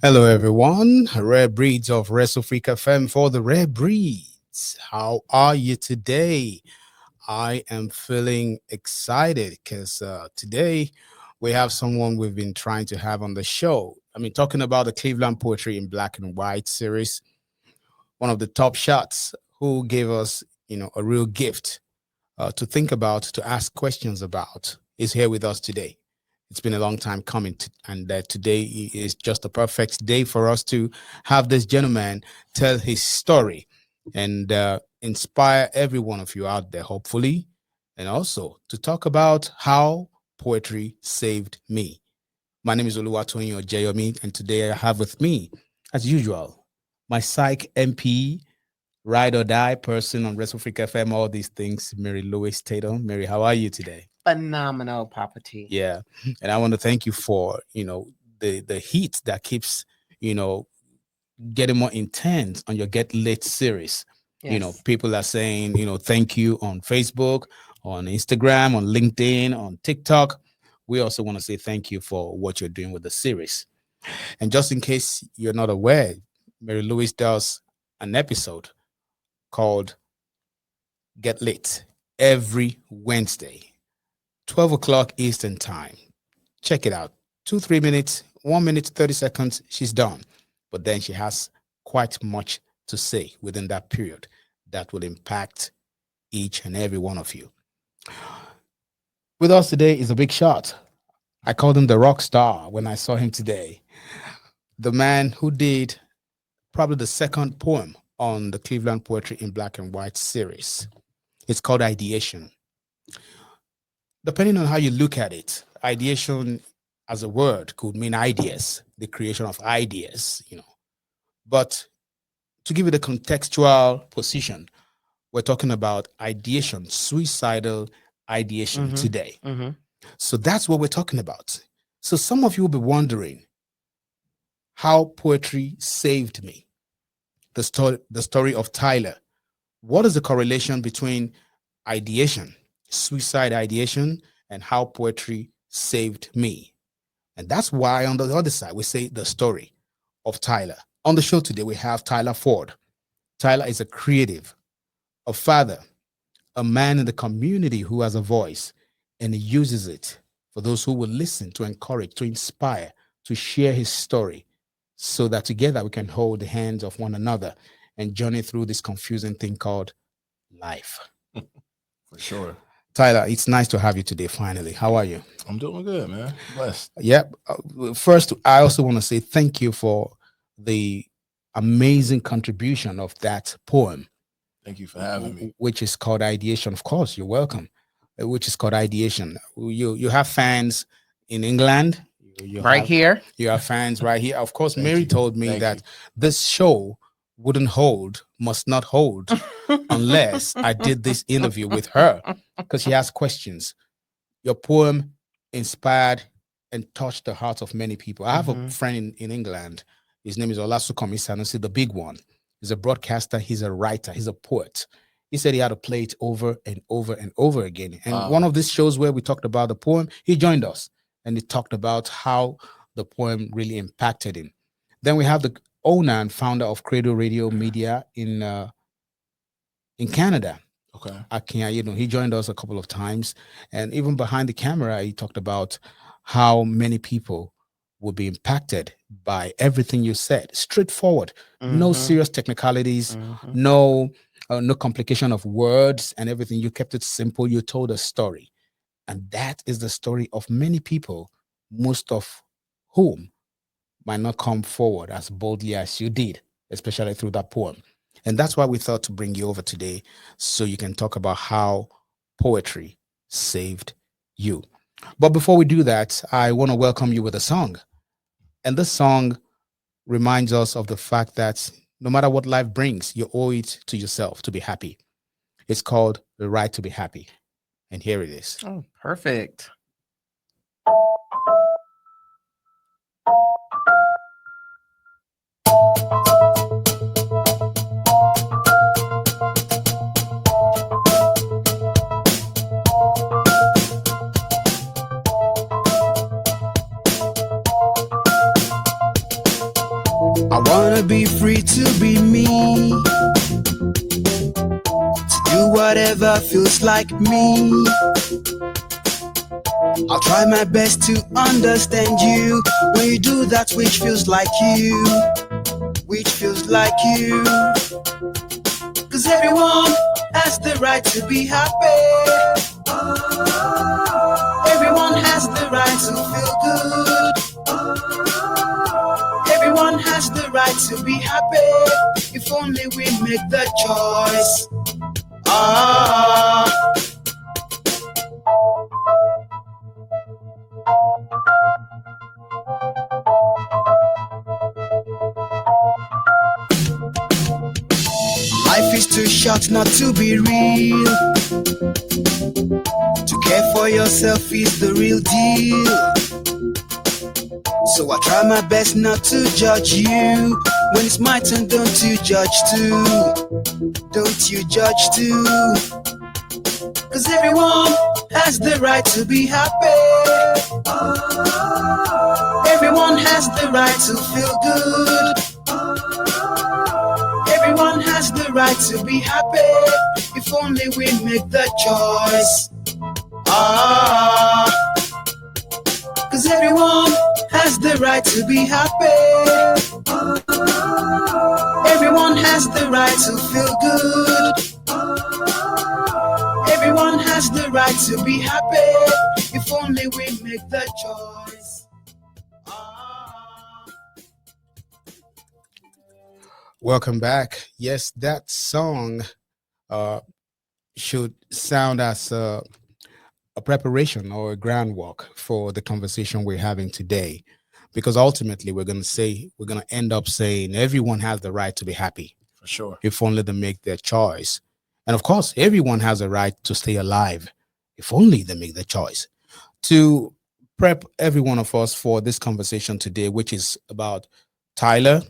Hello, everyone. Rare Breeds of ReSoFrik FM for the Rare Breeds. How are you today? I am feeling excited because today we have someone we've been trying to have on the show. I mean, talking about the Cleveland Poetry in Black and White series, one of the top shots who gave us, a real gift to think about, to ask questions about, is here with us today. It's been a long time coming, and today is just a perfect day for us to have this gentleman tell his story and inspire every one of you out there, hopefully, and also to talk about how poetry saved me. My name is Oluwatoyin Ojeyomi, and today I have with me, as usual, my psych MP, ride or die person on ReSoFrik FM, all these things, Mary Lewis Tatum. Mary, how are you today? Phenomenal, Papa T. Yeah. And I want to thank you for, the heat that keeps, you know, getting more intense on your Get Lit series. Yes. People are saying, thank you on Facebook, on Instagram, on LinkedIn, on TikTok. We also want to say thank you for what you're doing with the series. And just in case you're not aware, Mary Lewis does an episode called Get Lit every Wednesday, 12 o'clock Eastern Time. Check it out. 2, 3 minutes, 1 minute, 30 seconds, she's done. But then she has quite much to say within that period that will impact each and every one of you. With us today is a big shot. I called him the rock star when I saw him today. The man who did probably the second poem on the Cleveland Poetry in Black and White series. It's called Ideation. Depending on how you look at it, ideation as a word could mean ideas, the creation of ideas. But to give it a contextual position, we're talking about ideation, suicidal ideation today. So that's what we're talking about. So some of you will be wondering how poetry saved me. The story of Tyler. What is the correlation between ideation, suicide ideation, and how poetry saved me? And that's why on the other side, we say the story of Tyler. On the show today, we have Tyler Ford. Tyler is a creative, a father, a man in the community who has a voice, and he uses it for those who will listen, to encourage, to inspire, to share his story, so that together we can hold the hands of one another and journey through this confusing thing called life. For sure. Tyler, it's nice to have you today, finally. How are you? I'm doing good, man. Blessed. Yep. First, I also want to say thank you for the amazing contribution of that poem, Thank you for having me. which is called Ideation. Of course, you're welcome. Which is called Ideation. You have fans in England. You Right have, here. You have fans right here. Of course, Thank Mary you. told me Thank that you. this show must not hold unless I did this interview with her, because she asked questions. Your poem inspired and touched the hearts of many people. I have a friend in England. His name is Olasukomi Sanusi, the big one. He's a broadcaster. He's a writer. He's a poet. He said he had to play it over and over and over again. And Wow. one of these shows where we talked about the poem, he joined us and he talked about how the poem really impacted him. Then we have the owner and founder of Credo Radio Media in Canada, Okay. Akin. He joined us a couple of times, and even behind the camera, he talked about how many people will be impacted by everything you said. Straightforward, no serious technicalities, no complication of words and everything. You kept it simple. You told a story, and that is the story of many people, most of whom might not come forward as boldly as you did, especially through that poem. And that's why we thought to bring you over today so you can talk about how poetry saved you. But before we do that, I want to welcome you with a song. And this song reminds us of the fact that no matter what life brings, you owe it to yourself to be happy. It's called The Right to Be Happy. And here it is. Oh, perfect. to be me, to do whatever feels like me. I'll try my best to understand you when you do that which feels like you, which feels like you. Cause everyone has the right to be happy. Everyone has the right to feel good. Everyone has the right to be happy. If only we make the choice. Life is too short not to be real. To care for yourself is the real deal. So I try my best not to judge you. When it's my turn, don't you judge too. Don't you judge too. Cause everyone has the right to be happy. Everyone has the right to feel good. Everyone has the right to be happy. If only we make the choice. Cause everyone has the right to be happy. Everyone has the right to feel good. Everyone has the right to be happy. If only we make the choice. Welcome back. Yes, that song should sound as a preparation or a groundwork for the conversation we're having today, because ultimately we're going to end up saying everyone has the right to be happy For sure. if only they make their choice. And of course, everyone has a right to stay alive if only they make the choice. To prep every one of us for this conversation today, which is about Tyler,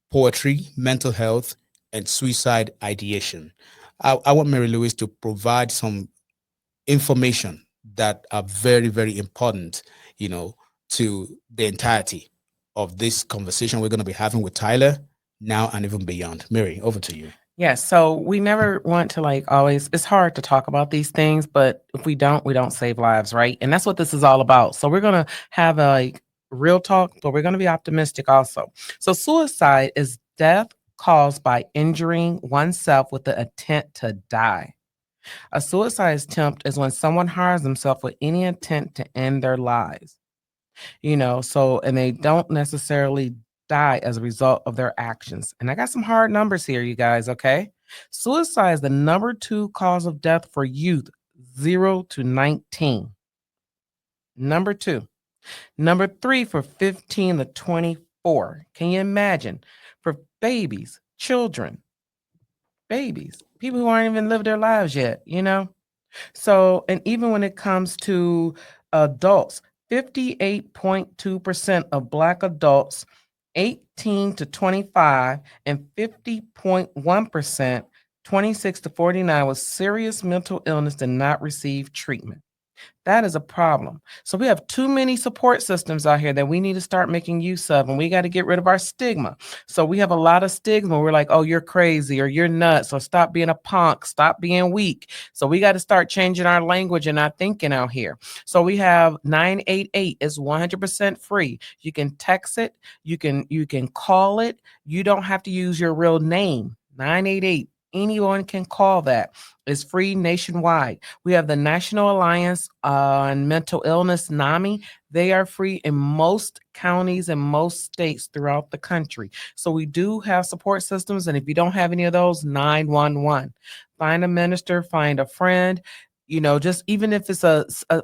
poetry, mental health, and suicide ideation, I want Mary Louise to provide some information that are very, very important, to the entirety of this conversation we're going to be having with Tyler now and even beyond. Mary, over to you. Yes. So we never want to always, it's hard to talk about these things, but if we don't save lives, right? And that's what this is all about. So we're going to have a real talk, but we're going to be optimistic also. So suicide is death caused by injuring oneself with the intent to die. A suicide attempt is when someone harms themselves with any intent to end their lives. And they don't necessarily die as a result of their actions. And I got some hard numbers here, you guys, okay? Suicide is the number 2 cause of death for youth, 0 to 19. Number 2. Number 3 for 15 to 24. Can you imagine? For babies, children, people who aren't even lived their lives yet, So, and even when it comes to adults, 58.2% of Black adults 18 to 25 and 50.1% 26 to 49 with serious mental illness did not receive treatment. That is a problem. So we have too many support systems out here that we need to start making use of, and we got to get rid of our stigma. So we have a lot of stigma. We're like, oh, you're crazy or you're nuts or stop being a punk, stop being weak. So we got to start changing our language and our thinking out here. So we have 988 is 100% free. You can text it. You can call it. You don't have to use your real name. 988. Anyone can call that. It's free nationwide. We have the National Alliance on Mental Illness, NAMI. They are free in most counties and most states throughout the country. So we do have support systems. And if you don't have any of those, 911. Find a minister, find a friend, just even if it's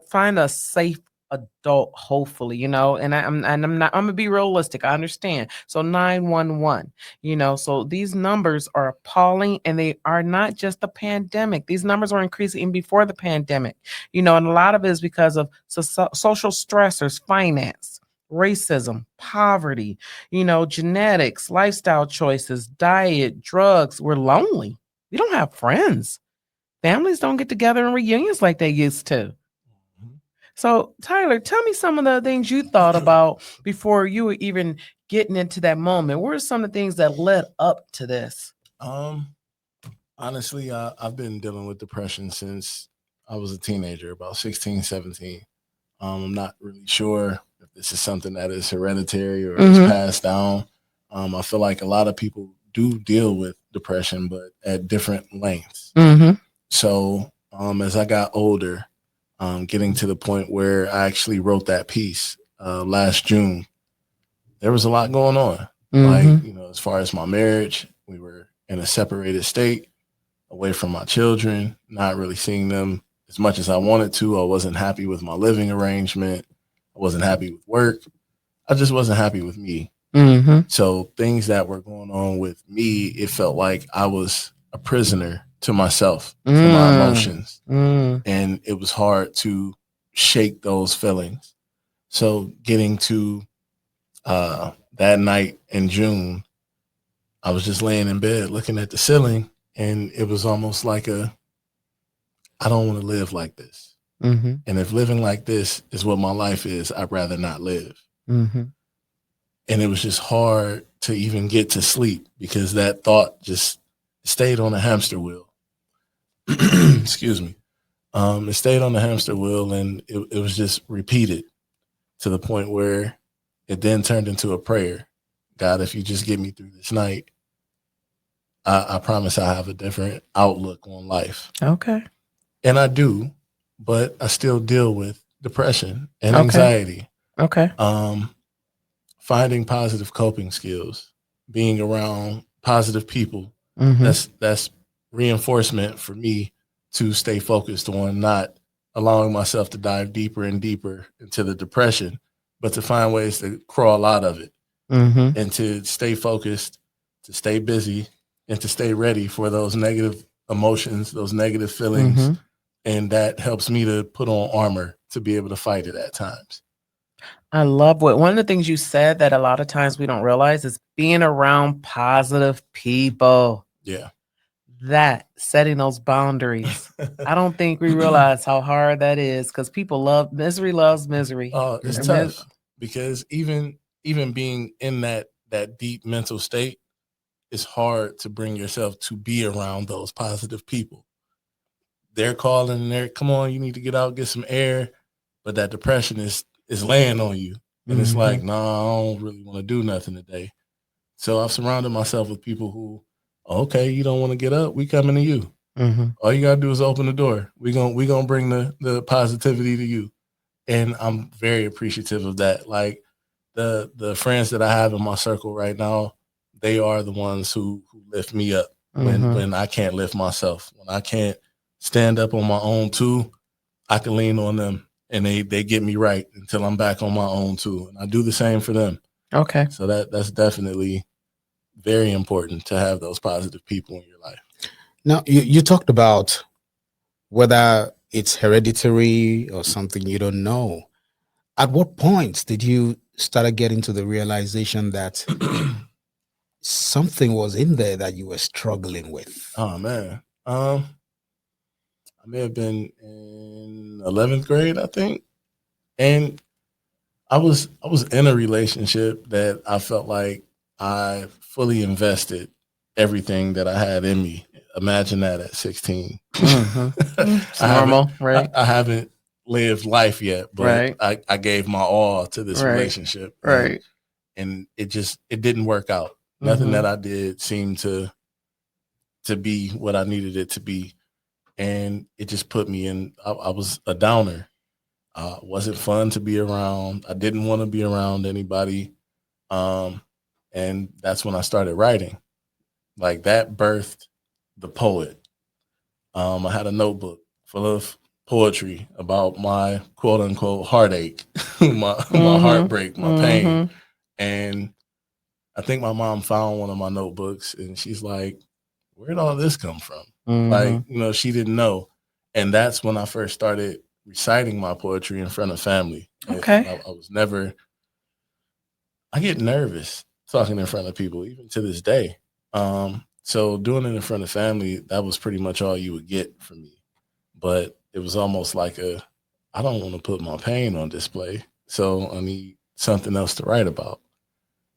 find a safe adult, hopefully, and I'm gonna be realistic. I understand. So 911, so these numbers are appalling, and they are not just the pandemic. These numbers were increasing even before the pandemic, and a lot of it is because of social stressors, finance, racism, poverty, genetics, lifestyle choices, diet, drugs. We're lonely. We don't have friends. Families don't get together in reunions like they used to. So, Tyler, tell me some of the things you thought about before you were even getting into that moment. What are some of the things that led up to this? Honestly, I've been dealing with depression since I was a teenager, about 16, 17. I'm not really sure if this is something that is hereditary or is passed down. I feel like a lot of people do deal with depression, but at different lengths. So as I got older, getting to the point where I actually wrote that piece last June, there was a lot going on. Like, as far as my marriage, we were in a separated state, away from my children, not really seeing them as much as I wanted to. I wasn't happy with my living arrangement. I wasn't happy with work. I just wasn't happy with me. So things that were going on with me, it felt like I was a prisoner to myself, to my emotions. And it was hard to shake those feelings. So getting to that night in June, I was just laying in bed looking at the ceiling, and it was almost like I don't want to live like this. And if living like this is what my life is, I'd rather not live. And it was just hard to even get to sleep because that thought just stayed on the hamster wheel. Excuse me. It stayed on the hamster wheel, and it was just repeated to the point where it then turned into a prayer. God, if you just get me through this night, I promise I have a different outlook on life. Okay. And I do, but I still deal with depression and anxiety. Okay. Finding positive coping skills, being around positive people. That's reinforcement for me to stay focused on not allowing myself to dive deeper and deeper into the depression, but to find ways to crawl out of it and to stay focused, to stay busy, and to stay ready for those negative emotions, those negative feelings. And that helps me to put on armor to be able to fight it at times. I love one of the things you said that a lot of times we don't realize is being around positive people. Yeah. That setting those boundaries. I don't think we realize how hard that is because people loves misery. Oh, it's tough because even being in that deep mental state, it's hard to bring yourself to be around those positive people. They're calling and they're, come on, you need to get out, get some air. But that depression is laying on you. And it's like, no, I don't really want to do nothing today. So I've surrounded myself with people who, okay, you don't want to get up, we coming to you. All you gotta do is open the door. We gonna bring the positivity to you. And I'm very appreciative of that. Like the friends that I have in my circle right now, they are the ones who lift me up when I can't lift myself. When I can't stand up on my own too, I can lean on them and they get me right until I'm back on my own too. And I do the same for them. Okay. So that's definitely very important to have those positive people in your life. Now, you talked about whether it's hereditary or something you don't know. At what point did you start getting to the realization that something was in there that you were struggling with? Oh man. I may have been in 11th grade, I think. And I was in a relationship that I felt like I fully invested everything that I had in me. Imagine that at 16. It's normal, right? I haven't lived life yet, but right. I gave my all to this relationship. Right. And it didn't work out. Nothing that I did seemed to be what I needed it to be. And it just put me in, I was a downer. Wasn't fun to be around. I didn't want to be around anybody. And that's when I started writing. Like that birthed the poet. I had a notebook full of poetry about my quote unquote heartache, my heartbreak, my pain. And I think my mom found one of my notebooks and she's like, where'd all this come from? Like, she didn't know. And that's when I first started reciting my poetry in front of family. Okay. I was never, I get nervous talking in front of people, even to this day. So doing it in front of family, that was pretty much all you would get from me. But it was almost like a I don't want to put my pain on display. So I need something else to write about.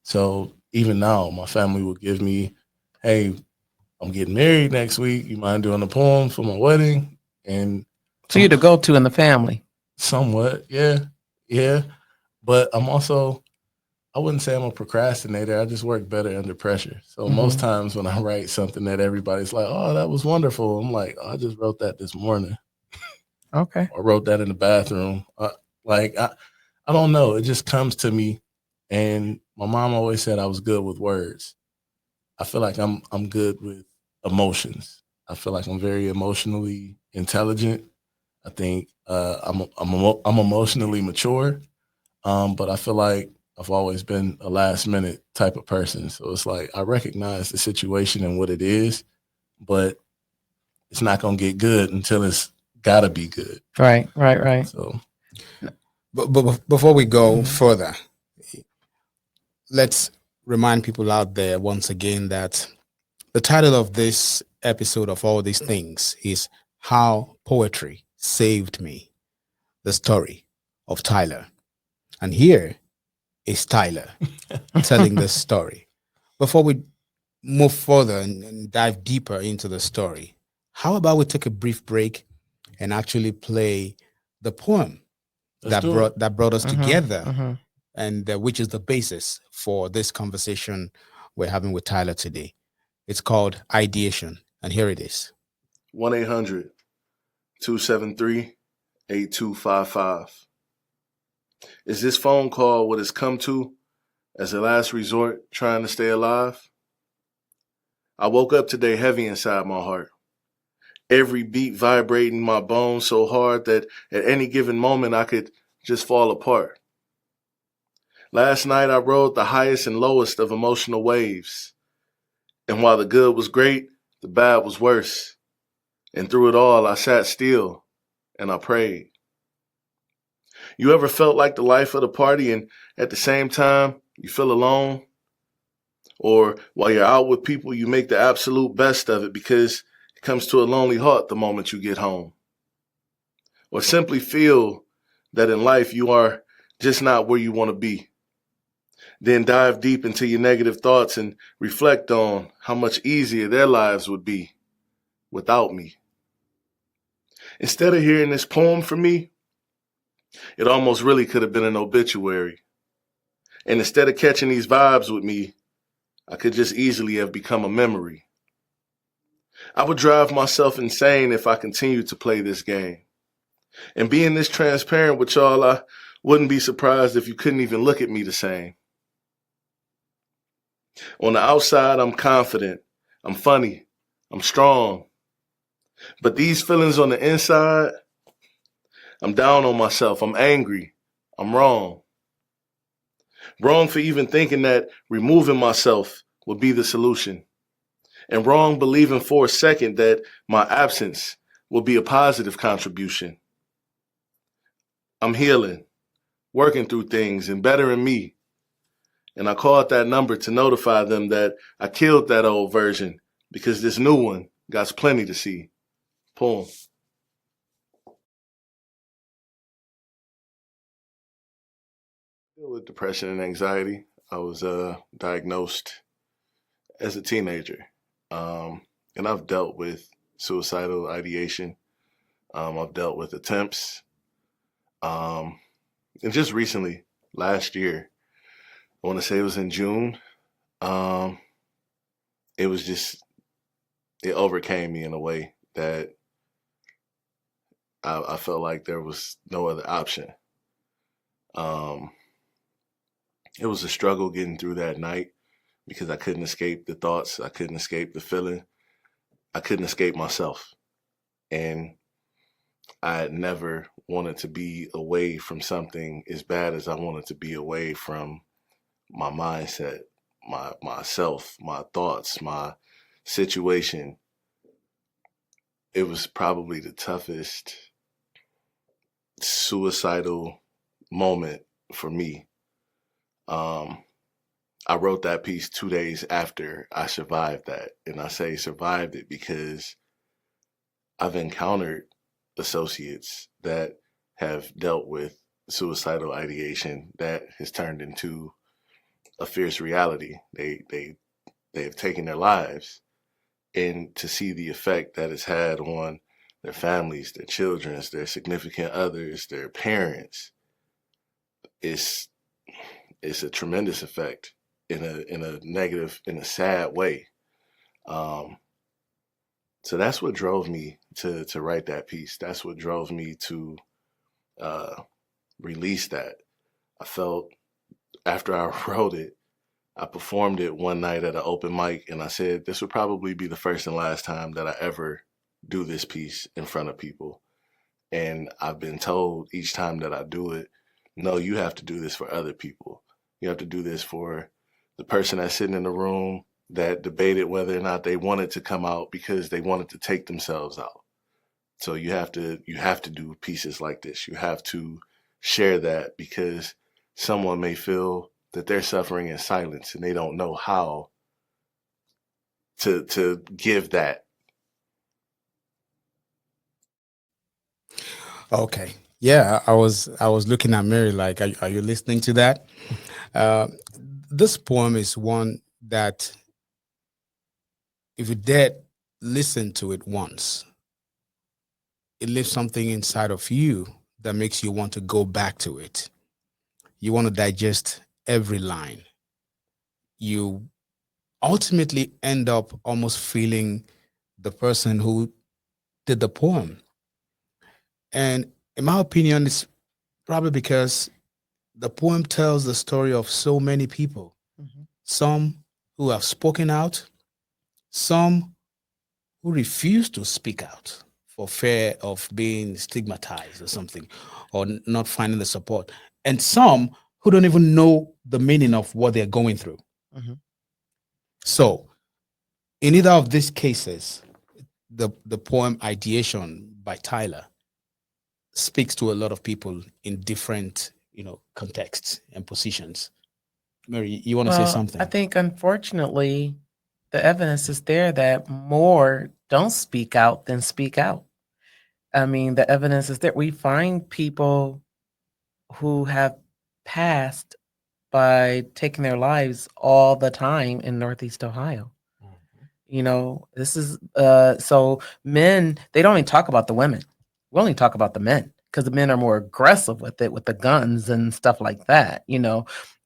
So even now, my family will give me, hey, I'm getting married next week. You mind doing a poem for my wedding? And So you're the go-to in the family. somewhat, yeah. Yeah. But I'm also, I wouldn't say I'm a procrastinator. I just work better under pressure. So most times when I write something that everybody's like, oh, that was wonderful, I'm like, oh, I just wrote that this morning. Okay. I wrote that in the bathroom. I don't know. It just comes to me. And my mom always said I was good with words. I feel like I'm good with emotions. I feel like I'm very emotionally intelligent. I think I'm emotionally mature. But I feel like I've always been a last minute type of person. So it's like I recognize the situation and what it is, but it's not gonna get good until it's gotta be good. Right. So But before we go further, let's remind people out there once again that the title of this episode of All These Things is How Poetry Saved Me, the story of Tyler. And here is Tyler telling this story. Before we move further and dive deeper into the story, how about we take a brief break and actually play the poem that brought us together, and which is the basis for this conversation we're having with Tyler today. It's called Ideation, and here it is. 1-800-273-8255. Is this phone call what it's come to as a last resort trying to stay alive? I woke up today heavy inside my heart. Every beat vibrating my bones so hard that at any given moment I could just fall apart. Last night I rode the highest and lowest of emotional waves. And while the good was great, the bad was worse. And through it all, I sat still and I prayed. You ever felt like the life of the party and at the same time you feel alone? Or while you're out with people, you make the absolute best of it because it comes to a lonely halt the moment you get home. Or simply feel that in life you are just not where you want to be. Then dive deep into your negative thoughts and reflect on how much easier their lives would be without me. Instead of hearing this poem from me, it almost really could have been an obituary. And instead of catching these vibes with me, I could just easily have become a memory. I would drive myself insane if I continued to play this game. And being this transparent with y'all, I wouldn't be surprised if you couldn't even look at me the same. On the outside, I'm confident, I'm funny, I'm strong. But these feelings on the inside, I'm down on myself, I'm angry, I'm wrong. Wrong for even thinking that removing myself would be the solution. And wrong believing for a second that my absence will be a positive contribution. I'm healing, working through things and bettering me. And I called that number to notify them that I killed that old version because this new one got plenty to see. Poem. With depression and anxiety, I was diagnosed as a teenager. And I've dealt with suicidal ideation. I've dealt with attempts. And just recently, last year, I want to say it was in June, it was just, it overcame me in a way that I felt like there was no other option. It was a struggle getting through that night because I couldn't escape the thoughts. I couldn't escape the feeling. I couldn't escape myself. And I had never wanted to be away from something as bad as I wanted to be away from my mindset, myself, my thoughts, my situation. It was probably the toughest suicidal moment for me. I wrote that piece 2 days after I survived that. And I say survived it because I've encountered associates that have dealt with suicidal ideation that has turned into a fierce reality. They have taken their lives, and to see the effect that it's had on their families, their children, their significant others, their parents, it's a tremendous effect in a negative, in a sad way. So that's what drove me to write that piece. That's what drove me to release that. I felt after I wrote it, I performed it one night at an open mic, and I said, this would probably be the first and last time that I ever do this piece in front of people. And I've been told each time that I do it, no, you have to do this for other people. You have to do this for the person that's sitting in the room that debated whether or not they wanted to come out because they wanted to take themselves out. So you have to do pieces like this. You have to share that, because someone may feel that they're suffering in silence and they don't know how to give that. Okay. Yeah, I was looking at Mary like, are you listening to that? This poem is one that, if you dare listen to it once, it leaves something inside of you that makes you want to go back to it. You want to digest every line. You ultimately end up almost feeling the person who did the poem. And in my opinion, it's probably because the poem tells the story of so many people. Mhm. Some who have spoken out, some who refuse to speak out for fear of being stigmatized or something, or not finding the support, and some who don't even know the meaning of what they're going through. Mhm. So, in either of these cases, the poem Ideation by Tyler speaks to a lot of people in different, contexts and positions. Mary, you want to say something? I think, unfortunately, the evidence is there that more don't speak out than speak out. I mean, the evidence is that we find people who have passed by taking their lives all the time in Northeast Ohio. This is so men, they don't even talk about the women. We only talk about the men because the men are more aggressive with it, with the guns and stuff like that.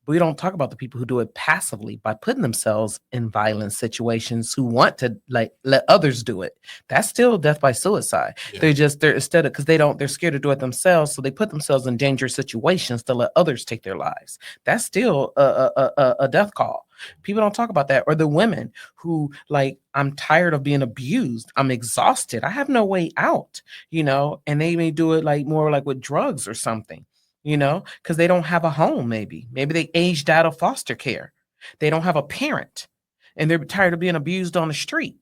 We don't talk about the people who do it passively by putting themselves in violent situations, who want to let others do it. That's still death by suicide. Yeah. They're instead of, because they're scared to do it themselves, so they put themselves in dangerous situations to let others take their lives. That's still a death call. People don't talk about that. Or the women who, like, I'm tired of being abused. I'm exhausted. I have no way out, and they may do it like more like with drugs or something, because they don't have a home. Maybe they aged out of foster care. They don't have a parent and they're tired of being abused on the street,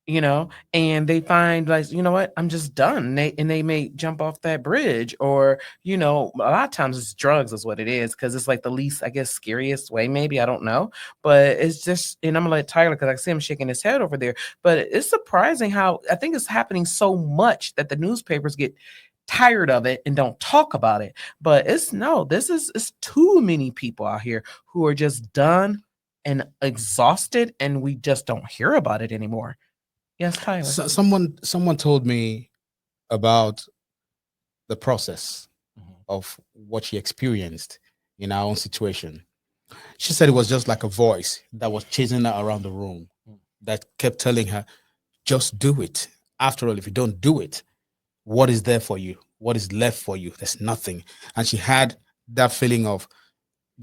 and they find, like, you know what, I'm just done. And they may jump off that bridge, or, a lot of times it's drugs is what it is, because it's like the least, I guess, scariest way, maybe, I don't know. But it's just, and I'm gonna let Tyler, because I see him shaking his head over there, but it's surprising how I think it's happening so much that the newspapers get tired of it and don't talk about it. But it's too many people out here who are just done and exhausted, and we just don't hear about it anymore. Yes, Tyler. So, someone told me about the process of what she experienced in our own situation. She said it was just like a voice that was chasing her around the room, that kept telling her, just do it. After all, if you don't do it, what is there for you? What is left for you? There's nothing. And she had that feeling of,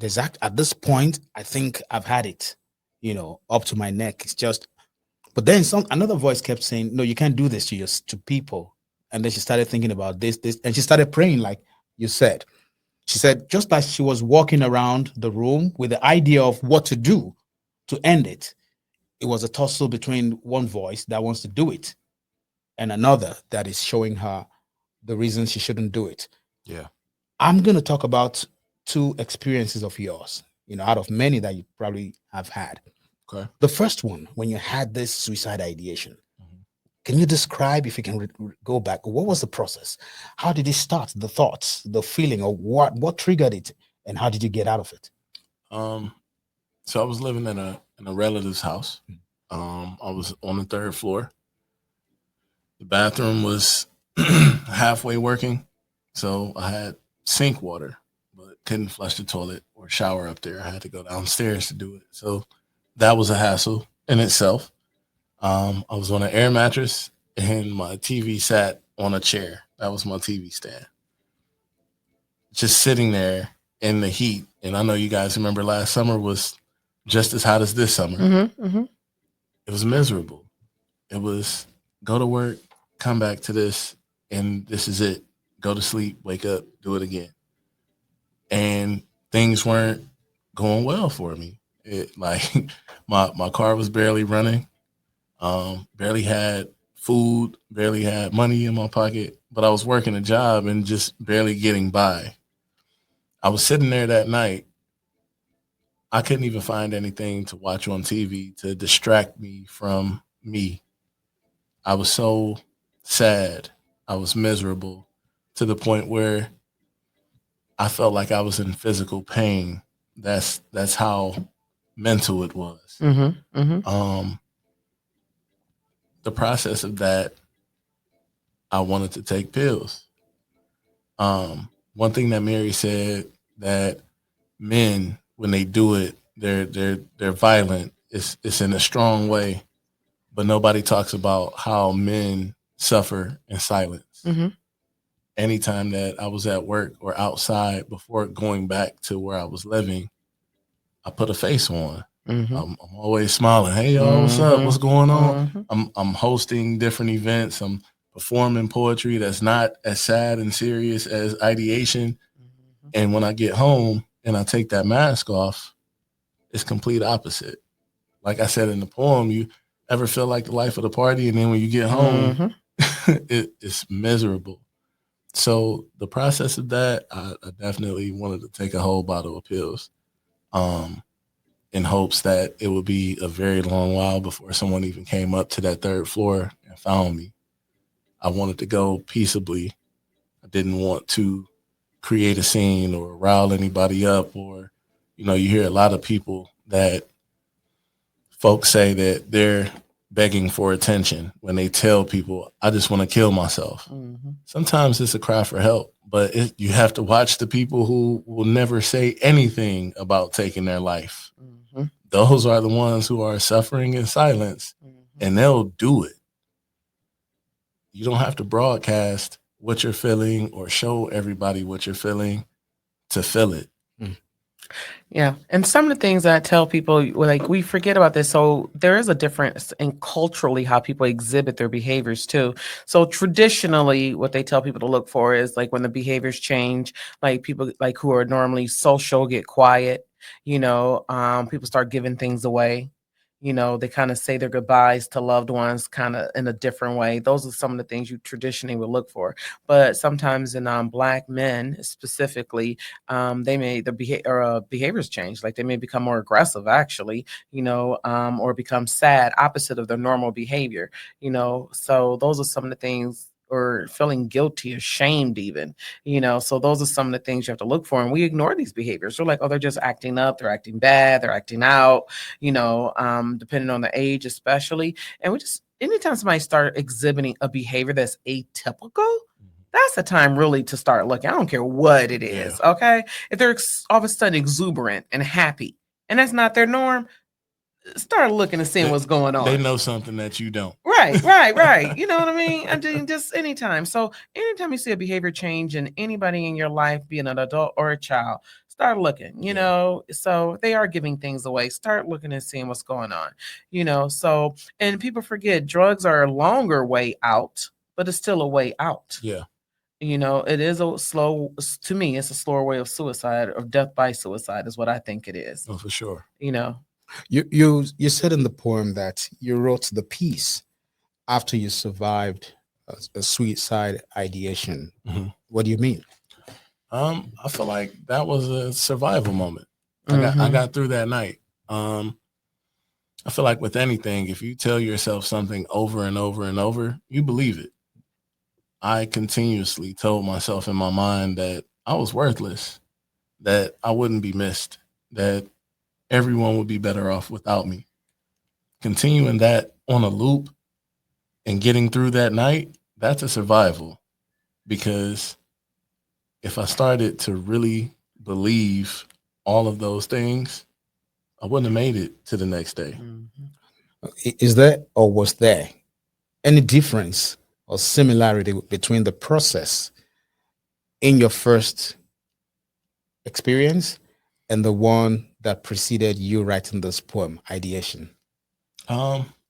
at this point, I think I've had it, up to my neck. It's just, but then another voice kept saying, no, you can't do this to people. And then she started thinking about this, and she started praying, like you said. She said, just as she was walking around the room with the idea of what to do to end it, it was a tussle between one voice that wants to do it and another that is showing her the reasons she shouldn't do it. Yeah. I'm going to talk about 2 experiences of yours, out of many that you probably have had. Okay. The first one, when you had this suicide ideation, Can you describe, if you can go back, what was the process? How did it start? The thoughts, the feeling, or what triggered it, and how did you get out of it? So I was living in a relative's house. I was on the 3rd floor. The bathroom was halfway working, so I had sink water, but couldn't flush the toilet or shower up there. I had to go downstairs to do it. So that was a hassle in itself. I was on an air mattress, and my TV sat on a chair. That was my TV stand. Just sitting there in the heat. And I know you guys remember last summer was just as hot as this summer. It was miserable. It was go to work, come back to this, and this is it. Go to sleep, wake up, do it again. And things weren't going well for me. My car was barely running. Barely had food, barely had money in my pocket, but I was working a job and just barely getting by. I was sitting there that night. I couldn't even find anything to watch on TV to distract me from me. I was so sad. I was miserable to the point where I felt like I was in physical pain. That's how mental it was. The process of that, I wanted to take pills. One thing that Mary said, that men, when they do it, they're violent. It's in a strong way, but nobody talks about how men suffer in silence. Anytime that I was at work or outside before going back to where I was living, I put a face on. I'm always smiling. Hey, y'all, what's up? What's going on? I'm hosting different events. I'm performing poetry that's not as sad and serious as ideation. And when I get home and I take that mask off, it's complete opposite. Like I said in the poem, you ever feel like the life of the party, and then when you get home, it's miserable. So the process of that, I definitely wanted to take a whole bottle of pills. In hopes that it would be a very long while before someone even came up to that 3rd floor and found me. I wanted to go peaceably. I didn't want to create a scene or rile anybody up, or, you hear a lot of people that folks say that they're begging for attention when they tell people, I just want to kill myself. Sometimes it's a cry for help, but you have to watch the people who will never say anything about taking their life. Those are the ones who are suffering in silence, and they'll do it. You don't have to broadcast what you're feeling or show everybody what you're feeling to feel it. Yeah. And some of the things that I tell people, like, we forget about this. So there is a difference in culturally how people exhibit their behaviors too. So traditionally, what they tell people to look for is like when the behaviors change, like people like who are normally social get quiet, people start giving things away. They kind of say their goodbyes to loved ones kind of in a different way. Those are some of the things you traditionally would look for. But sometimes in Black men specifically, they may behaviors change. Like they may become more aggressive, actually, or become sad, opposite of their normal behavior. So those are some of the things. Or feeling guilty, ashamed even, so those are some of the things you have to look for. And we ignore these behaviors. We're like, oh, they're just acting up, they're acting bad, they're acting out, depending on the age, especially. And we just, anytime somebody start exhibiting a behavior that's atypical, that's the time really to start looking. I don't care what it is. Yeah. Okay. If they're all of a sudden exuberant and happy and that's not their norm, start looking and seeing what's going on. They know something that you don't. Right. You know what I mean? I mean, just anytime. So anytime you see a behavior change in anybody in your life, being an adult or a child, start looking, so they are giving things away. Start looking and seeing what's going on, so, and people forget drugs are a longer way out, but it's still a way out. Yeah. It is a slow, to me, it's a slower way of suicide, of death by suicide is what I think it is. Oh, for sure. You said in the poem that you wrote the piece after you survived a suicide ideation. What do you mean? I feel like that was a survival moment. I got through that night. I feel like with anything, if you tell yourself something over and over and over, you believe it. I continuously told myself in my mind that I was worthless, that I wouldn't be missed, that everyone would be better off without me. Continuing that on a loop and getting through that night, that's a survival. Because if I started to really believe all of those things, I wouldn't have made it to the next day. Is there or was there any difference or similarity between the process in your first experience and the one that preceded you writing this poem, Ideation?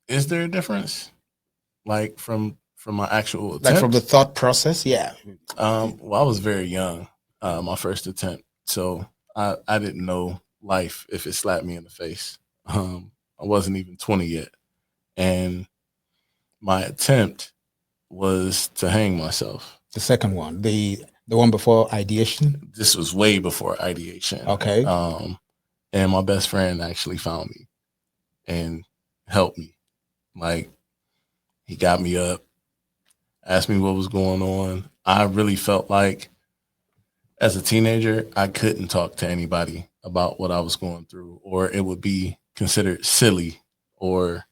Is there a difference? Like from my actual attempt? Like from the thought process? Yeah. Well, I was very young, my first attempt. So I didn't know life if it slapped me in the face. I wasn't even 20 yet. And my attempt was to hang myself. The second one, the one before Ideation? This was way before Ideation. Okay. And my best friend actually found me and helped me. Like, he got me up, asked me what was going on. I really felt like as a teenager, I couldn't talk to anybody about what I was going through, or it would be considered silly, or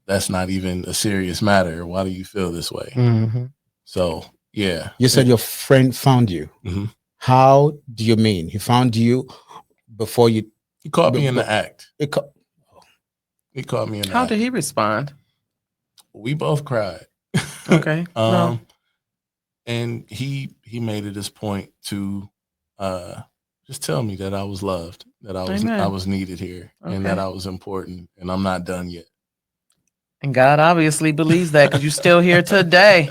that's not even a serious matter. Why do you feel this way? Mm-hmm. So, yeah. You said your friend found you. Mm-hmm. How do you mean? He found you before you... He caught me in the act. He caught me in the How act. did he respond? We both cried. Okay. And he made it his point to just tell me that I was loved, that I was needed here, and that I was important, and I'm not done yet. And God obviously believes that because you're still here today.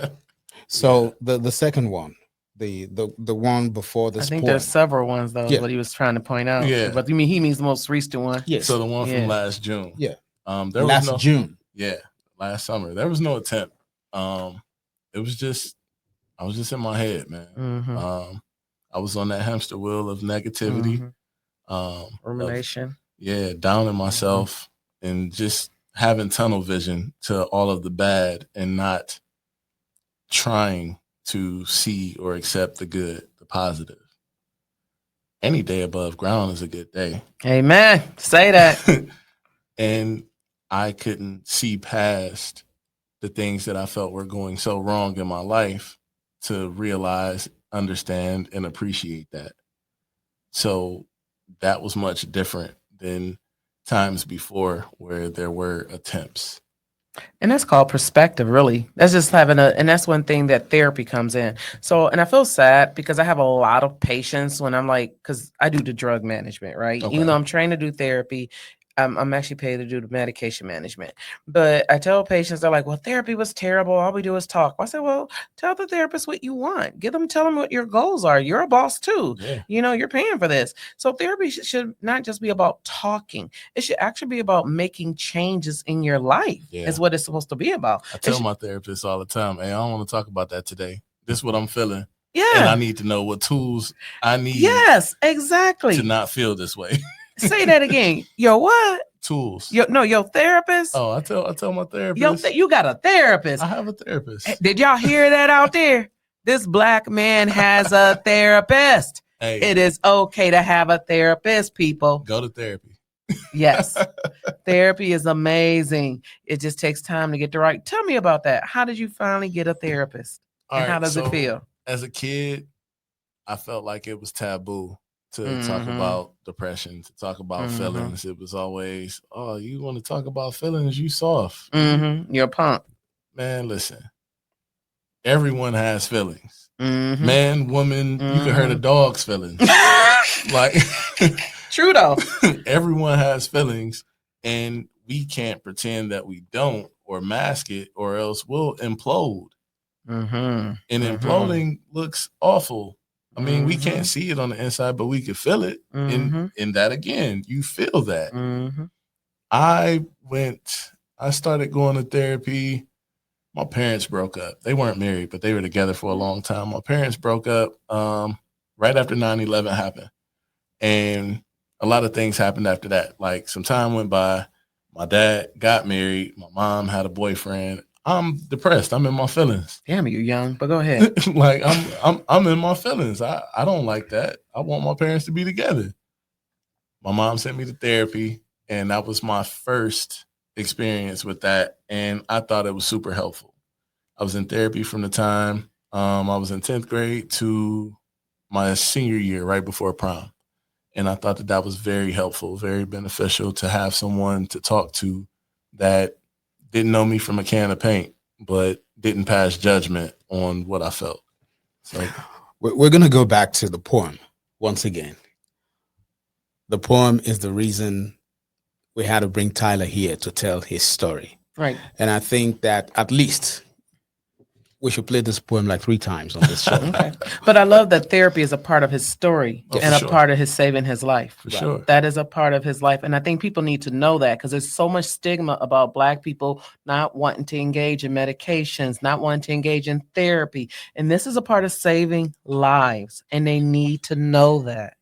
So the second one, the one before this I think poem. there's several ones though. Yeah. What he was trying to point out. Yeah. But he means the most recent one. Yes. So the one from last June. Yeah. There was no, June. Yeah, last summer. There was no attempt. It was just, I was just in my head, man. Mm-hmm. I was on that hamster wheel of negativity. Rumination. Downing myself and just having tunnel vision to all of the bad and not trying to see or accept the good, the positive. Any day above ground is a good day. Amen. Say that. And I couldn't see past the things that I felt were going so wrong in my life to realize, understand, and appreciate that. So that was much different than times before where there were attempts. And that's called perspective, really. That's just and that's one thing that therapy comes in. So, and I feel sad because I have a lot of patients when I'm like, because I do the drug management, right? Okay. Even though I'm trained to do therapy, I'm actually paid to do the medication management. But I tell patients, they're like, well, therapy was terrible. All we do is talk. I said, well, tell the therapist what you want. Tell them what your goals are. You're a boss too. Yeah. You're paying for this. So therapy should not just be about talking. It should actually be about making changes in your life. Yeah. Is what it's supposed to be about. I tell my therapist all the time, hey, I don't want to talk about that today. This is what I'm feeling. Yeah. And I need to know what tools I need. Yes, exactly. To not feel this way. Say that again. Yo, what? Tools. Your therapist. Oh, I tell my therapist. You got a therapist. I have a therapist. Did y'all hear that out there? This black man has a therapist. Hey, it is okay to have a therapist, people. Go to therapy. Yes. Therapy is amazing. It just takes time to get the right. Tell me about that. How did you finally get a therapist? And how does it feel? As a kid, I felt like it was taboo to talk about depression, to talk about feelings. It was always, oh, you want to talk about feelings? You soft. You're a punk. Man, listen. Everyone has feelings. Man, woman, you can hurt a dog's feelings. Like, true though. Everyone has feelings, and we can't pretend that we don't or mask it, or else we'll implode. And imploding looks awful. I mean, we can't see it on the inside, but we can feel it. And that again, you feel that. I started going to therapy. My parents broke up. They weren't married, but they were together for a long time. My parents broke up right after 9/11 happened. And a lot of things happened after that. Like, some time went by. My dad got married. My mom had a boyfriend. I'm depressed. I'm in my feelings. Damn, you're young, but go ahead. Like I'm in my feelings. I don't like that. I want my parents to be together. My mom sent me to therapy, and that was my first experience with that. And I thought it was super helpful. I was in therapy from the time I was in 10th grade to my senior year, right before prom. And I thought that that was very helpful, very beneficial to have someone to talk to that didn't know me from a can of paint, but didn't pass judgment on what I felt. So We're going to go back to the poem once again. The poem is the reason we had to bring Tyler here to tell his story. Right. And I think that at least we should play this poem like 3 times on this show. Okay. But I love that therapy is a part of his story and a sure. part of his saving his life. For sure. That is a part of his life. And I think people need to know that because there's so much stigma about Black people not wanting to engage in medications, not wanting to engage in therapy. And this is a part of saving lives. And they need to know that.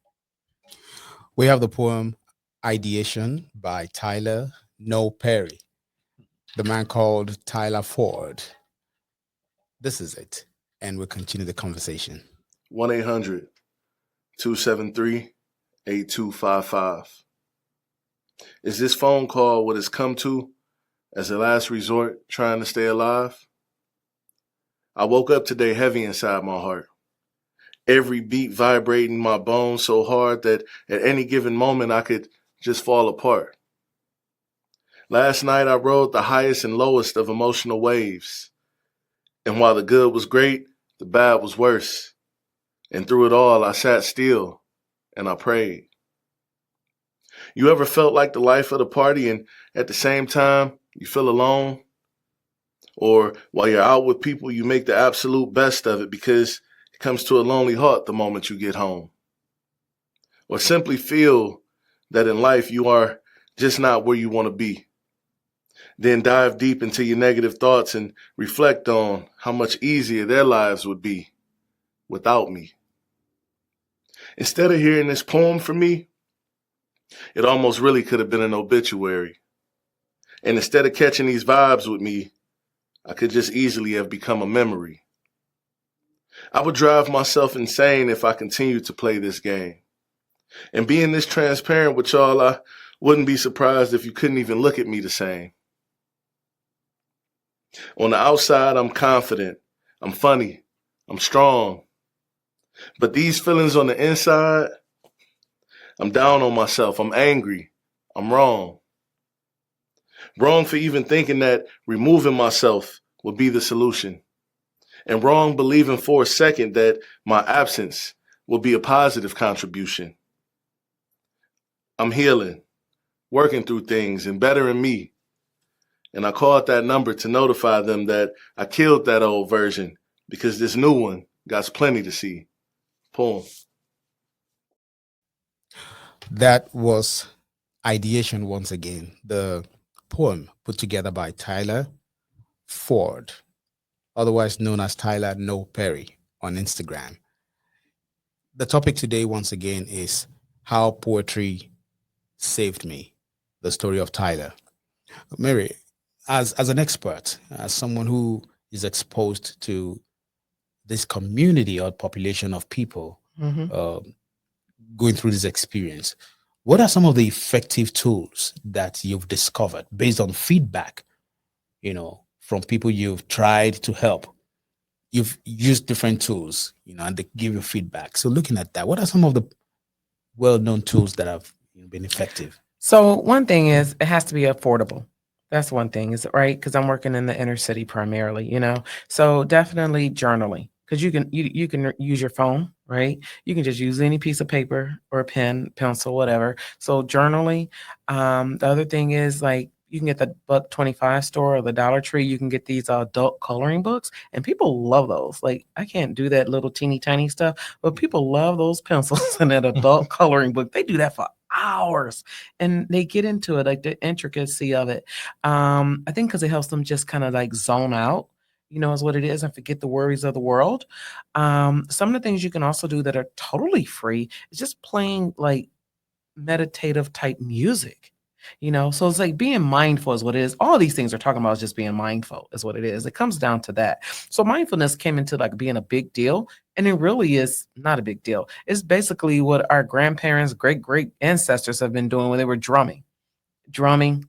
We have the poem Ideation by Tyler No Perry, the man called Tyler Ford. This is it, and we'll continue the conversation. 1-800-273-8255. Is this phone call what it's come to as a last resort trying to stay alive? I woke up today heavy inside my heart. Every beat vibrating my bones so hard that at any given moment I could just fall apart. Last night I rode the highest and lowest of emotional waves. And while the good was great, the bad was worse. And through it all, I sat still and I prayed. You ever felt like the life of the party and at the same time you feel alone? Or while you're out with people, you make the absolute best of it because it comes to a lonely halt the moment you get home. Or simply feel that in life you are just not where you want to be. Then dive deep into your negative thoughts and reflect on how much easier their lives would be without me. Instead of hearing this poem from me, it almost really could have been an obituary. And instead of catching these vibes with me, I could just easily have become a memory. I would drive myself insane if I continued to play this game. And being this transparent with y'all, I wouldn't be surprised if you couldn't even look at me the same. On the outside, I'm confident, I'm funny, I'm strong. But these feelings on the inside, I'm down on myself, I'm angry, I'm wrong. Wrong for even thinking that removing myself would be the solution. And wrong believing for a second that my absence will be a positive contribution. I'm healing, working through things and bettering me. And I called that number to notify them that I killed that old version because this new one got plenty to see. Poem. That was Ideation once again, the poem put together by Tyler Ford, otherwise known as Tyler No Perry on Instagram. The topic today, once again, is how poetry saved me, the story of Tyler. Mary, as an expert, as someone who is exposed to this community or population of people going through this experience, what are some of the effective tools that you've discovered based on feedback, from people you've tried to help? You've used different tools, and they give you feedback. So looking at that, what are some of the well-known tools that have been effective? So one thing is it has to be affordable. That's one thing, is it right? Because I'm working in the inner city primarily, So definitely journaling, because you can use your phone, right? You can just use any piece of paper or a pen, pencil, whatever. So journaling. The other thing is you can get the $1.25 store or the Dollar Tree. You can get these adult coloring books, and people love those. I can't do that little teeny tiny stuff, but people love those pencils and that adult coloring book. They do that for hours, and they get into it, the intricacy of it. I think because it helps them just kind of zone out, is what it is, and forget the worries of the world. Some of the things you can also do that are totally free is just playing meditative type music. So it's like being mindful is what it is. All these things we're talking about is just being mindful is what it is. It comes down to that. So mindfulness came into like being a big deal, and it really is not a big deal. It's basically what our grandparents, great ancestors have been doing when they were drumming,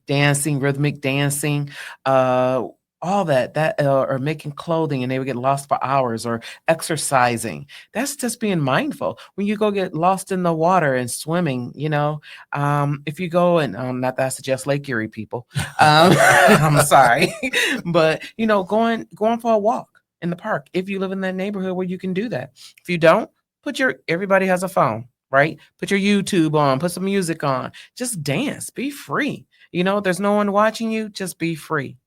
dancing, rhythmic dancing, all that or making clothing, and they would get lost for hours, or exercising. That's just being mindful. When you go get lost in the water and swimming, if you go and not that I suggest Lake Erie people, I'm sorry, but going for a walk in the park if you live in that neighborhood where you can do that. If you don't, everybody has a phone. Right? Put your YouTube on, put some music on, just dance, be free. There's no one watching you, just be free.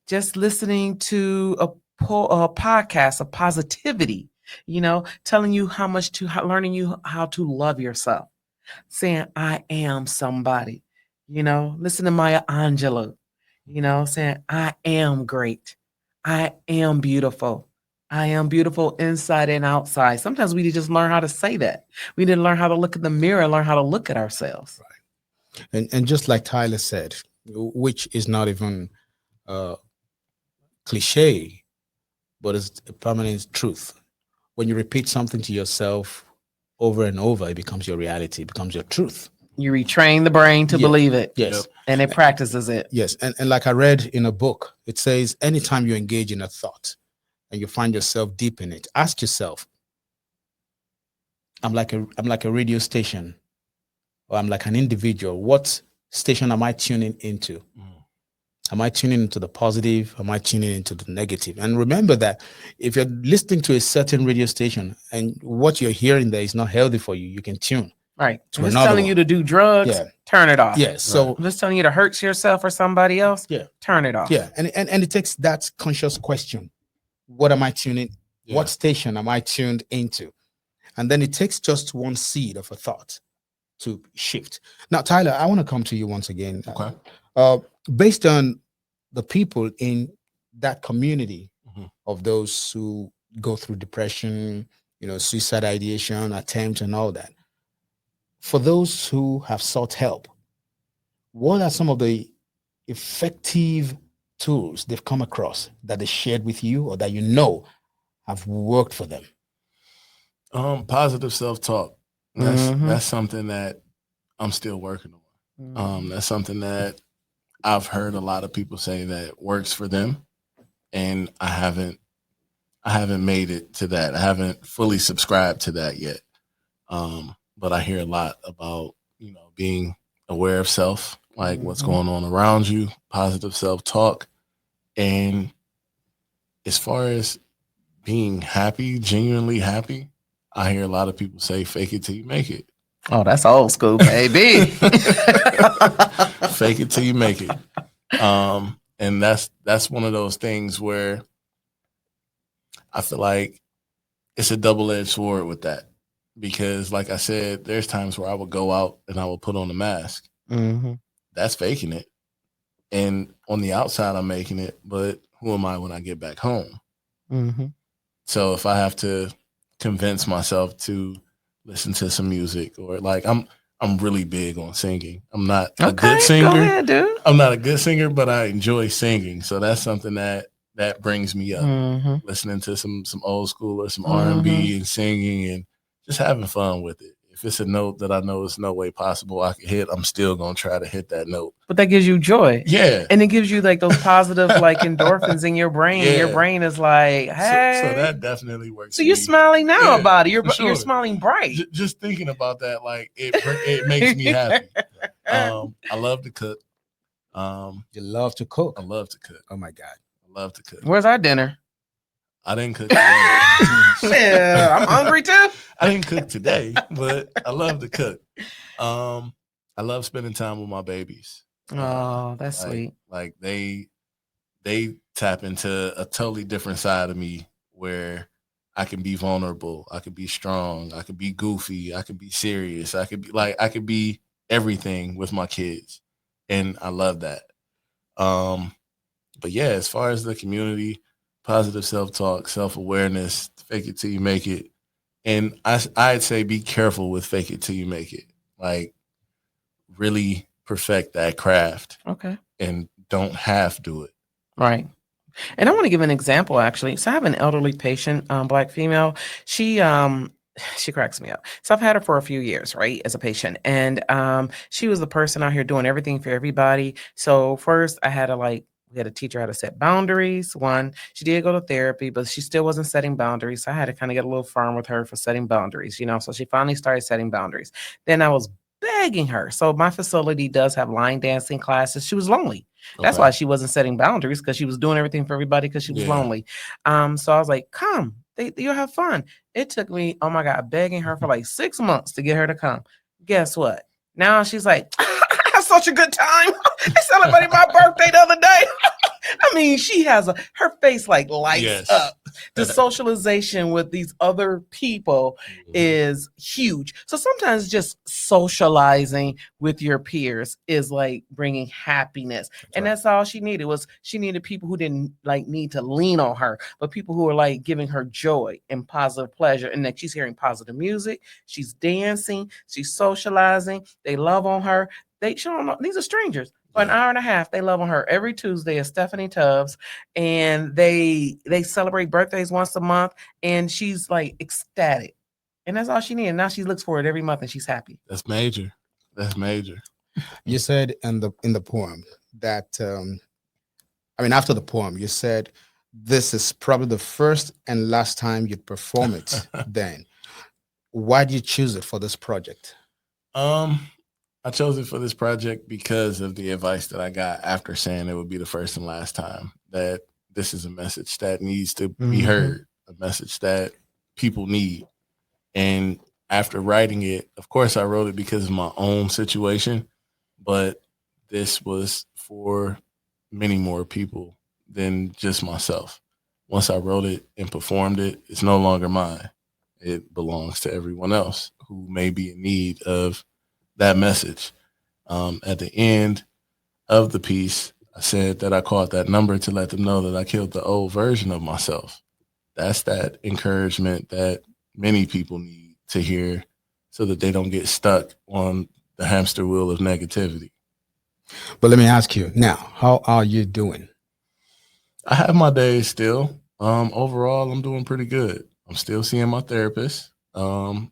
Just listening to a podcast of positivity, telling you learning you how to love yourself, saying, I am somebody, listen to Maya Angelou, saying, I am great. I am beautiful. I am beautiful inside and outside. Sometimes we just learn how to say that. We didn't learn how to look in the mirror and learn how to look at ourselves. Right. And just like Tyler said, which is not even cliche, but it's a permanent truth. When you repeat something to yourself over and over, it becomes your reality, it becomes your truth. You retrain the brain to believe it. Yes. And it practices it. Yes. And like I read in a book, it says anytime you engage in a thought, and you find yourself deep in it, ask yourself, I'm like a radio station, or I'm like an individual. What station am I tuning into? Am I tuning into the positive? Am I tuning into the negative? And remember that if you're listening to a certain radio station and what you're hearing there is not healthy for you, you can tune. Right. If it's telling you to do drugs, turn it off. Yeah. So if it's telling you to hurt yourself or somebody else, turn it off. Yeah. And it takes that conscious question. What am I tuning? Yeah. What station am I tuned into? And then it takes just one seed of a thought to shift. Now, Tyler, I want to come to you once again. Okay. Based on the people in that community of those who go through depression, suicide ideation, attempt, and all that. For those who have sought help, what are some of the effective tools they've come across that they shared with you or that have worked for them? Positive self-talk. That's something that I'm still working on. That's something that I've heard a lot of people say that works for them, and I haven't made it to that. I haven't fully subscribed to that yet. But I hear a lot about, being aware of self, like what's going on around you, positive self-talk. And as far as being happy, genuinely happy, I hear a lot of people say, fake it till you make it. Oh, that's old school, baby. Fake it till you make it. And that's one of those things where I feel like it's a double-edged sword with that. Because like I said, there's times where I would go out and I would put on a mask. That's faking it. And on the outside, I'm making it. But who am I when I get back home? So if I have to convince myself to listen to some music, or like I'm really big on singing. I'm not a good singer. Go ahead, dude. I'm not a good singer, but I enjoy singing. So that's something that brings me up. Listening to some old school or some R&B and singing and just having fun with it. If it's a note that I know there's no way possible I can hit, I'm still going to try to hit that note. But that gives you joy. Yeah. And it gives you like those positive like endorphins in your brain. Yeah. Your brain is like, hey. So that definitely works. So you're smiling now about it. You're smiling bright. Just thinking about that, like it makes me happy. I love to cook. You love to cook? I love to cook. Oh my God. I love to cook. Where's our dinner? I didn't cook today. Yeah, I'm hungry too. I didn't cook today, but I love to cook. I love spending time with my babies. Oh, that's sweet. Like they tap into a totally different side of me where I can be vulnerable, I can be strong, I can be goofy, I can be serious, I could be everything with my kids. And I love that. But yeah, as far as the community, positive self-talk, self-awareness, fake it till you make it. And I'd say be careful with fake it till you make it. Like really perfect that craft Okay. and don't half do it. Right. And I want to give an example actually. So I have an elderly patient, black female. She she cracks me up. So I've had her for a few years, right, as a patient. And she was the person out here doing everything for everybody. So first I had to we had to teach her how to set boundaries. One, she did go to therapy, but she still wasn't setting boundaries. So I had to kind of get a little firm with her for setting boundaries, you know. So she finally started setting boundaries. Then I was begging her. So my facility does have line dancing classes. She was lonely. That's why Okay. she wasn't setting boundaries, because she was doing everything for everybody because she was Yeah. lonely. So I was like, come, you'll have fun. It took me, oh my God, begging her for like 6 months to get her to come. Guess what? Now she's like, I had such a good time. I celebrated my birthday the other day. I mean, she has her face like lights Yes. up. The socialization with these other people is huge. So sometimes just socializing with your peers is like bringing happiness. And that's all she needed. Was she needed people who didn't need to lean on her, but people who were like giving her joy and positive pleasure. And that she's hearing positive music, she's dancing, she's socializing, they love on her. She don't know, these are strangers. For an hour and a half, they love on her every Tuesday at Stephanie Tubbs, and they celebrate birthdays once a month, and she's like ecstatic, and that's all she needed. Now she looks for it every month, and she's happy. That's major. That's major. You said in the poem that after the poem, you said this is probably the first and last time you'd perform it. Then, why did you choose it for this project? I chose it for this project because of the advice that I got after saying it would be the first and last time, that this is a message that needs to be heard, a message that people need. And after writing it, of course, I wrote it because of my own situation, but this was for many more people than just myself. Once I wrote it and performed it, it's no longer mine. It belongs to everyone else who may be in need of that message. At the end of the piece, I said that I called that number to let them know that I killed the old version of myself. That's that encouragement that many people need to hear so that they don't get stuck on the hamster wheel of negativity. But let me ask you now, how are you doing? I have my days still. Overall, I'm doing pretty good. I'm still seeing my therapist,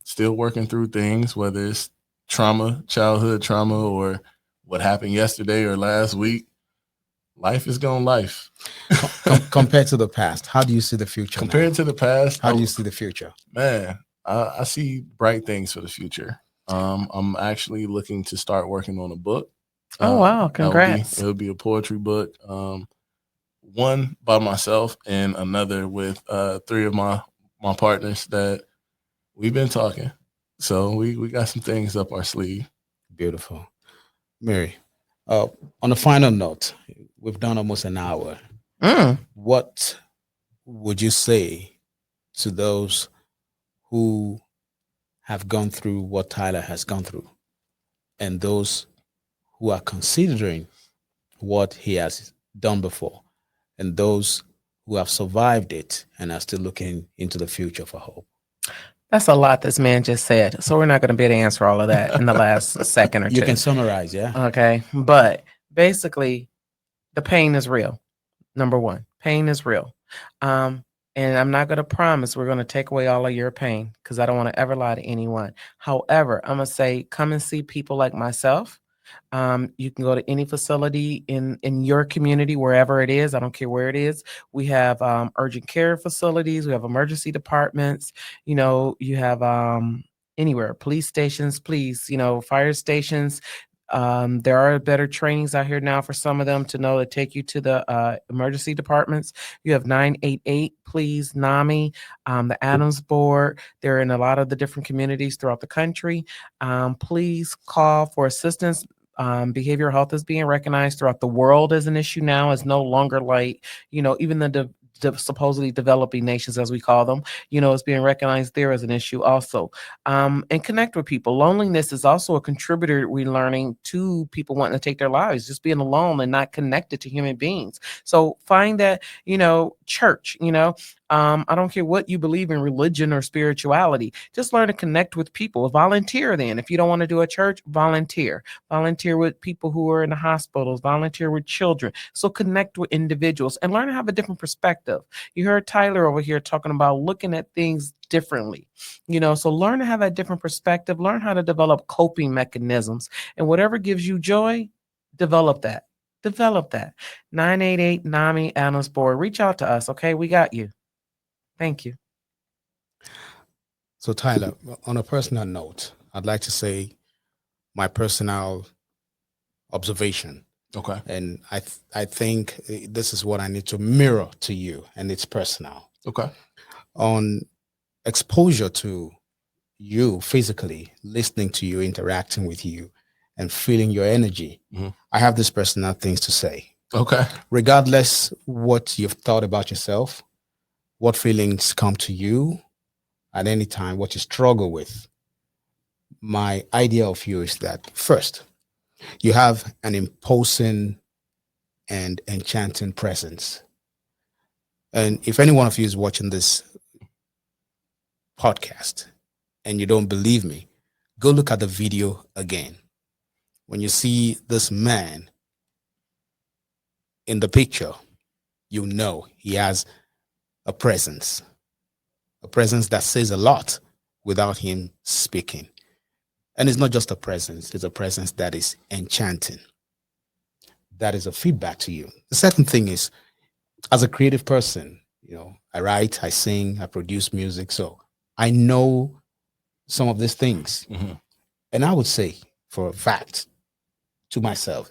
still working through things, whether it's trauma, childhood trauma, or what happened yesterday or last week. Life is going life. Compared to the past, how do you see the future? Compared to the past, how do you see the future? Man, I see bright things for the future. I'm actually looking to start working on a book. Oh, wow. Congrats. It'll be a poetry book. One by myself and another with 3 of my partners that we've been talking. So we got some things up our sleeve. Beautiful. Mary, on a final note, we've done almost an hour. What would you say to those who have gone through what Tyler has gone through, and those who are considering what he has done before, and those who have survived it and are still looking into the future for hope? That's a lot this man just said. So we're not going to be able to answer all of that in the last second or two. You can summarize, yeah? Okay. But basically, the pain is real. Number one, pain is real. And I'm not going to promise we're going to take away all of your pain, because I don't want to ever lie to anyone. However, I'm going to say, come and see people like myself. You can go to any facility in your community, wherever it is. I don't care where it is. We have urgent care facilities. We have emergency departments. You have anywhere, police stations, please, fire stations. There are better trainings out here now for some of them to know to take you to the emergency departments. You have 988, please, NAMI, the Adams Board. They're in a lot of the different communities throughout the country. Please call for assistance. Behavioral health is being recognized throughout the world as an issue now. It's no longer even the supposedly developing nations, as we call them, it's being recognized there as an issue also. And connect with people. Loneliness is also a contributor, we're learning, to people wanting to take their lives, just being alone and not connected to human beings. So find that, church, I don't care what you believe in, religion or spirituality. Just learn to connect with people. Volunteer then. If you don't want to do a church, volunteer. Volunteer with people who are in the hospitals, volunteer with children. So connect with individuals and learn to have a different perspective. You heard Tyler over here talking about looking at things differently. So learn to have a different perspective, learn how to develop coping mechanisms, and whatever gives you joy, develop that. 988 NAMI Analyst Board. Reach out to us. Okay. We got you. Thank you. So, Tyler, on a personal note, I'd like to say my personal observation. Okay. And I think this is what I need to mirror to you, and it's personal. Okay. On exposure to you physically, listening to you, interacting with you, and feeling your energy, I have these personal things to say. Okay. Regardless what you've thought about yourself, what feelings come to you at any time, what you struggle with, my idea of you is that first, you have an imposing and enchanting presence. And if any one of you is watching this podcast and you don't believe me, go look at the video again. When you see this man in the picture, you know he has a presence that says a lot without him speaking. And it's not just a presence, it's a presence that is enchanting. That is a feedback to you. The second thing is, as a creative person, I write, I sing, I produce music. So I know some of these things. And I would say for a fact to myself,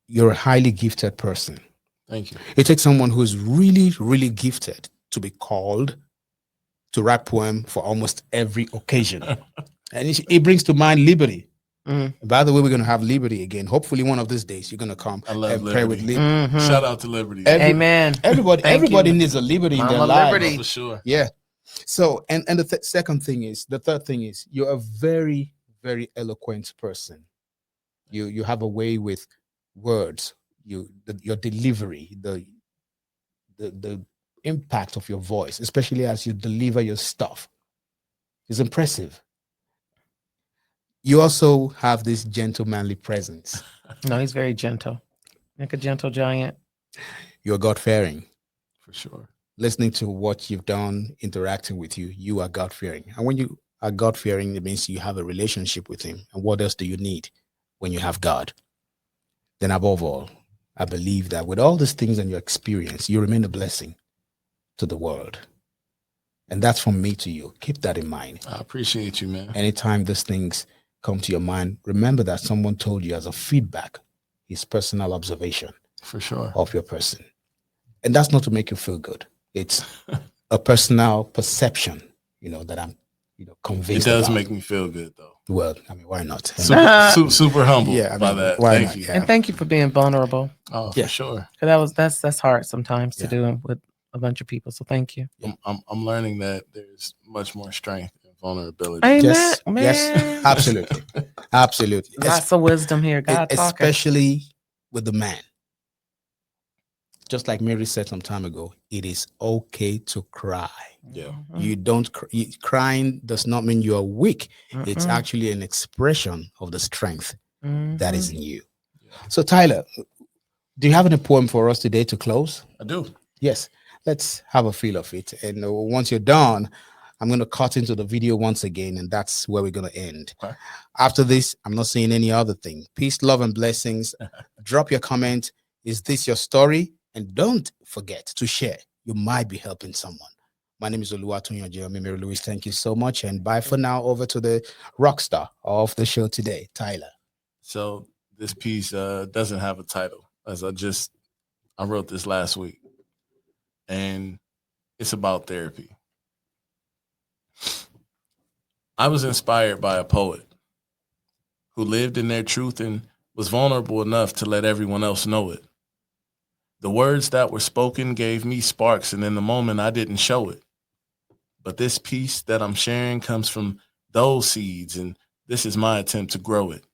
you're a highly gifted person. Thank you. It takes someone who is really, really gifted to be called to write poem for almost every occasion. And it brings to mind liberty. By the way, we're going to have liberty again. Hopefully one of these days you're going to come and pray with liberty. Shout out to liberty. Amen. Everybody needs a liberty in their lives. Liberty. For sure. Yeah. So, and the third thing is you're a very, very eloquent person. You have a way with words, your delivery, the impact of your voice, especially as you deliver your stuff, is impressive. You also have this gentlemanly presence. No, he's very gentle, like a gentle giant. You're God-fearing. For sure. Listening to what you've done, interacting with you, you are God-fearing. And when you are God-fearing, it means you have a relationship with him. And what else do you need when you have God? Then above all, I believe that with all these things and your experience, you remain a blessing to the world. And that's from me to you. Keep that in mind. I appreciate you, man. Anytime these things come to your mind, remember that someone told you as a feedback, his personal observation For sure. of your person. And that's not to make you feel good. It's a personal perception, that I'm, convinced It does about. make me feel good, though. Well, why not? Super humble Yeah, by that. why Thank not? you. Yeah. And thank you for being vulnerable. Oh, Yeah. for sure. Because that's hard sometimes to Yeah. do with a bunch of people. So thank you. I'm learning that there's much more strength in vulnerability. Amen. Yes, Man. yes, absolutely. Lots of wisdom here. God talking. Especially with the man. Just like Mary said some time ago, it is okay to cry. Yeah. You don't crying does not mean you are weak. It's Mm-mm. actually an expression of the strength that is Mhm. in you. So Tyler, do you have any poem for us today to close? I do. Yes, let's have a feel of it. And once you're done, I'm going to cut into the video once again, and that's where we're going to end. Okay. After this, I'm not saying any other thing. Peace, love, and blessings. Drop your comment. Is this your story? And don't forget to share. You might be helping someone. My name is Oluwatunyo Jeremy Mary Louise. Thank you so much. And bye for now. Over to the rock star of the show today, Tyler. So this piece doesn't have a title, as I wrote this last week, and it's about therapy. I was inspired by a poet who lived in their truth and was vulnerable enough to let everyone else know it. The words that were spoken gave me sparks, and in the moment I didn't show it. But this piece that I'm sharing comes from those seeds, and this is my attempt to grow it.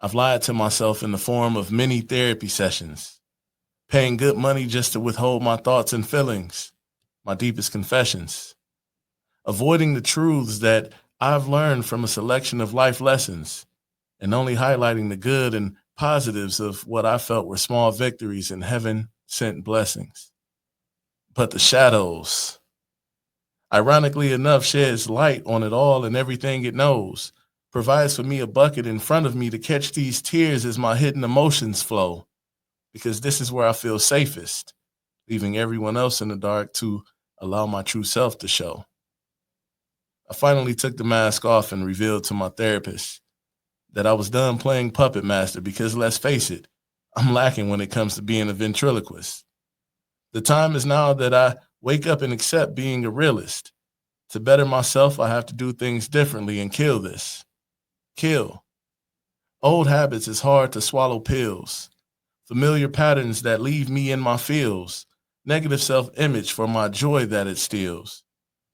I've lied to myself in the form of many therapy sessions. paying good money just to withhold my thoughts and feelings, my deepest confessions, avoiding the truths that I've learned from a selection of life lessons, and only highlighting the good and positives of what I felt were small victories and heaven-sent blessings. But the shadows, ironically enough, sheds light on it all and everything it knows, provides for me a bucket in front of me to catch these tears as my hidden emotions flow, because this is where I feel safest, leaving everyone else in the dark to allow my true self to show. I finally took the mask off and revealed to my therapist that I was done playing puppet master because, let's face it, I'm lacking when it comes to being a ventriloquist. The time is now that I wake up and accept being a realist. To better myself, I have to do things differently and kill this. Kill. Old habits is hard to swallow pills. Familiar patterns that leave me in my feels. Negative self-image for my joy that it steals.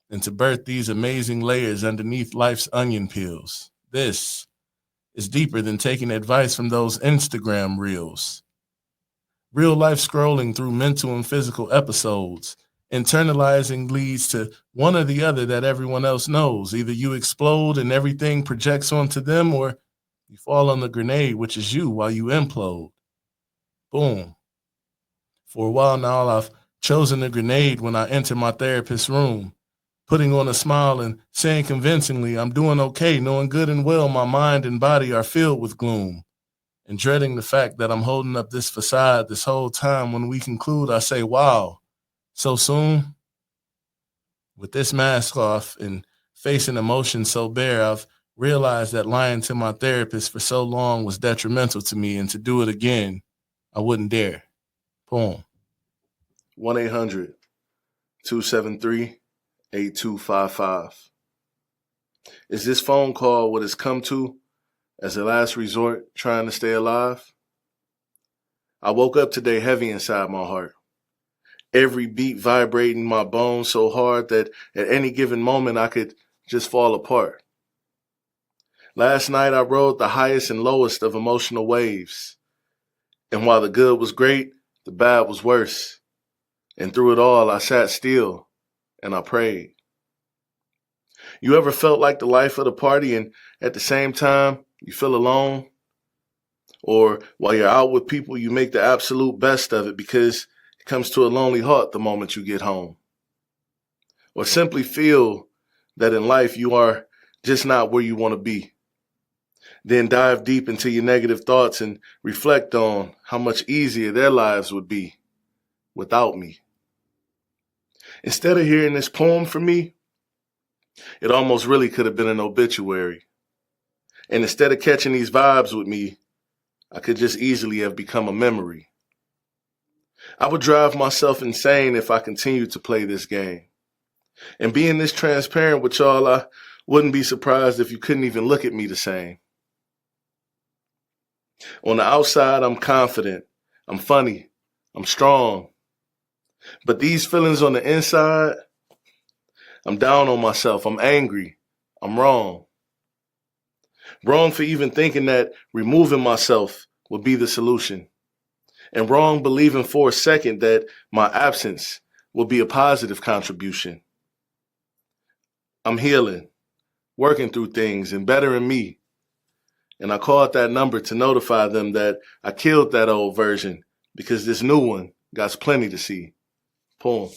And to birth these amazing layers underneath life's onion peels. This is deeper than taking advice from those Instagram reels. Real life scrolling through mental and physical episodes. Internalizing leads to one or the other that everyone else knows. Either you explode and everything projects onto them, or you fall on the grenade, which is you, while you implode. Boom. For a while now, I've chosen the grenade when I enter my therapist's room, putting on a smile and saying convincingly, I'm doing okay, knowing good and well my mind and body are filled with gloom, and dreading the fact that I'm holding up this facade this whole time. When we conclude, I say, wow, so soon? With this mask off and facing emotions so bare, I've realized that lying to my therapist for so long was detrimental to me, and to do it again, I wouldn't dare. Poem. 1-800-273-8255. Is this phone call what it's come to as a last resort, trying to stay alive? I woke up today heavy inside my heart. Every beat vibrating my bones so hard that at any given moment I could just fall apart. Last night I rode the highest and lowest of emotional waves. And while the good was great, the bad was worse. And through it all, I sat still and I prayed. You ever felt like the life of the party and at the same time you feel alone? Or while you're out with people, you make the absolute best of it because it comes to a lonely halt the moment you get home. Or simply feel that in life you are just not where you want to be. Then dive deep into your negative thoughts and reflect on how much easier their lives would be without me. Instead of hearing this poem from me, it almost really could have been an obituary. And instead of catching these vibes with me, I could just easily have become a memory. I would drive myself insane if I continued to play this game. And being this transparent with y'all, I wouldn't be surprised if you couldn't even look at me the same. On the outside, I'm confident, I'm funny, I'm strong. But these feelings on the inside, I'm down on myself, I'm angry, I'm wrong. Wrong for even thinking that removing myself would be the solution. And wrong believing for a second that my absence will be a positive contribution. I'm healing, working through things and bettering me. And I called that number to notify them that I killed that old version because this new one got plenty to see. Poem.